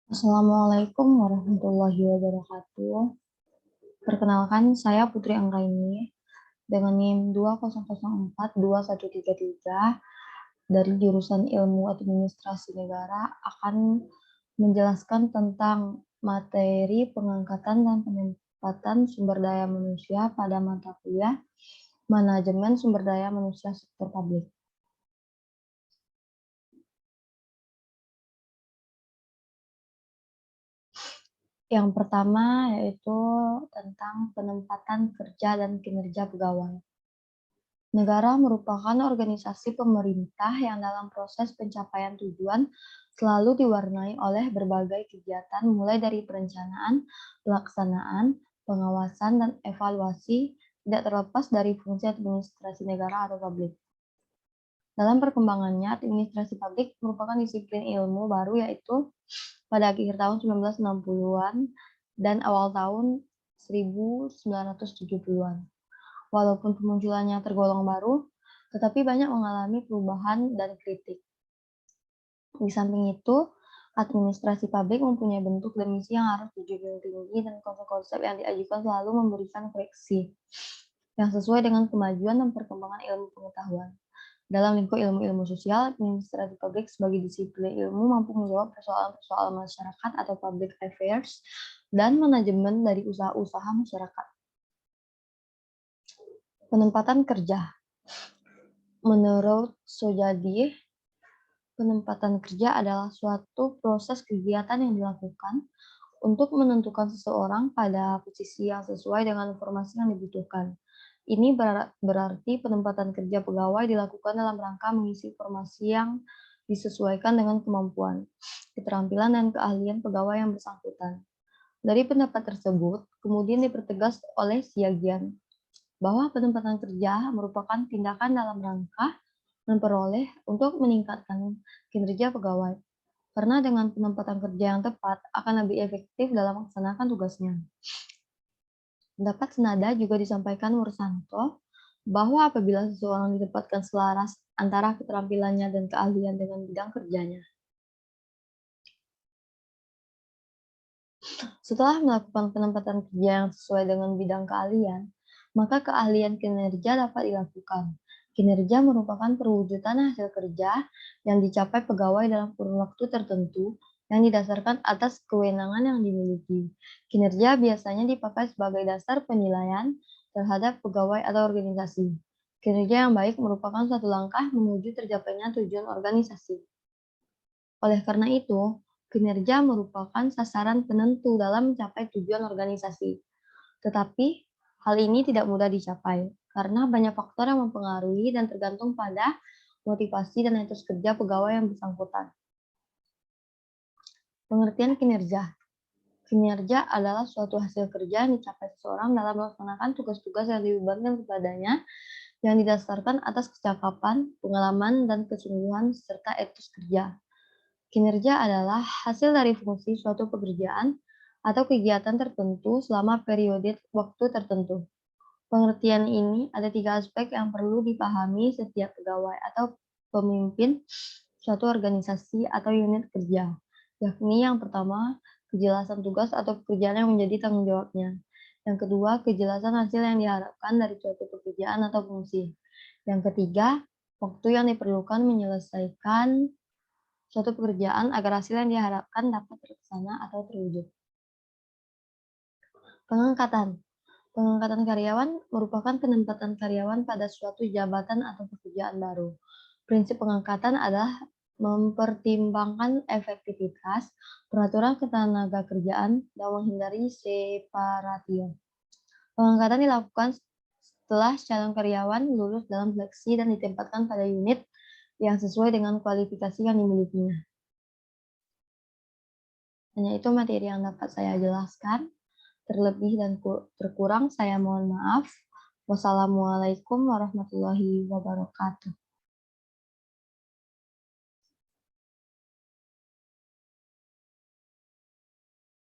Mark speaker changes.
Speaker 1: Assalamualaikum warahmatullahi wabarakatuh. Perkenalkan, saya Putri Anggraini dengan NIM 20042133 dari jurusan Ilmu Administrasi Negara akan menjelaskan tentang materi pengangkatan dan penempatan sumber daya manusia pada mata kuliah Manajemen Sumber Daya Manusia Sektor Publik. Yang pertama yaitu tentang penempatan kerja dan kinerja pegawai. Negara merupakan organisasi pemerintah yang dalam proses pencapaian tujuan selalu diwarnai oleh berbagai kegiatan mulai dari perencanaan, pelaksanaan, pengawasan, dan evaluasi tidak terlepas dari fungsi administrasi negara atau publik. Dalam perkembangannya, administrasi publik merupakan disiplin ilmu baru yaitu pada akhir tahun 1960-an dan awal tahun 1970-an. Walaupun kemunculannya tergolong baru, tetapi banyak mengalami perubahan dan kritik. Di samping itu, administrasi publik mempunyai bentuk dan misi yang harus dijunjung tinggi dan konsep-konsep yang diajukan selalu memberikan koreksi yang sesuai dengan kemajuan dan perkembangan ilmu pengetahuan. Dalam lingkup ilmu-ilmu sosial, administrasi publik sebagai disiplin ilmu mampu menjawab persoalan-persoalan masyarakat atau public affairs dan manajemen dari usaha-usaha masyarakat. Penempatan kerja. Menurut Sojadi, penempatan kerja adalah suatu proses kegiatan yang dilakukan untuk menentukan seseorang pada posisi yang sesuai dengan informasi yang dibutuhkan. Ini berarti penempatan kerja pegawai dilakukan dalam rangka mengisi informasi yang disesuaikan dengan kemampuan, keterampilan, dan keahlian pegawai yang bersangkutan. Dari pendapat tersebut, kemudian dipertegas oleh Siagian bahwa penempatan kerja merupakan tindakan dalam rangka memperoleh untuk meningkatkan kinerja pegawai, karena dengan penempatan kerja yang tepat akan lebih efektif dalam melaksanakan tugasnya. Pendapat senada juga disampaikan Mursanto bahwa apabila seseorang ditempatkan selaras antara keterampilannya dan keahlian dengan bidang kerjanya. Setelah melakukan penempatan kerja yang sesuai dengan bidang keahlian, maka keahlian kinerja dapat dilakukan. Kinerja merupakan perwujudan hasil kerja yang dicapai pegawai dalam kurun waktu tertentu yang didasarkan atas kewenangan yang dimiliki. Kinerja biasanya dipakai sebagai dasar penilaian terhadap pegawai atau organisasi. Kinerja yang baik merupakan satu langkah menuju tercapainya tujuan organisasi. Oleh karena itu, kinerja merupakan sasaran penentu dalam mencapai tujuan organisasi. Tetapi, hal ini tidak mudah dicapai karena banyak faktor yang mempengaruhi dan tergantung pada motivasi dan etos kerja pegawai yang bersangkutan. Pengertian kinerja. Kinerja adalah suatu hasil kerja yang dicapai seseorang dalam melaksanakan tugas-tugas yang dibebankan kepadanya yang didasarkan atas kecakapan, pengalaman, dan kesungguhan serta etos kerja. Kinerja adalah hasil dari fungsi suatu pekerjaan atau kegiatan tertentu selama periode waktu tertentu. Pengertian ini ada 3 aspek yang perlu dipahami setiap pegawai atau pemimpin suatu organisasi atau unit kerja, yakni yang pertama, kejelasan tugas atau pekerjaan yang menjadi tanggung jawabnya. Yang kedua, kejelasan hasil yang diharapkan dari suatu pekerjaan atau fungsi. Yang ketiga, waktu yang diperlukan menyelesaikan suatu pekerjaan agar hasil yang diharapkan dapat terlaksana atau terwujud. Pengangkatan. Pengangkatan karyawan merupakan penempatan karyawan pada suatu jabatan atau pekerjaan baru. Prinsip pengangkatan adalah mempertimbangkan efektivitas, peraturan ketenagakerjaan, dan menghindari separatisme. Pengangkatan dilakukan setelah calon karyawan lulus dalam seleksi dan ditempatkan pada unit yang sesuai dengan kualifikasi yang dimilikinya. Hanya itu materi yang dapat saya jelaskan. Terlebih dan terkurang saya mohon maaf. Wassalamualaikum warahmatullahi wabarakatuh.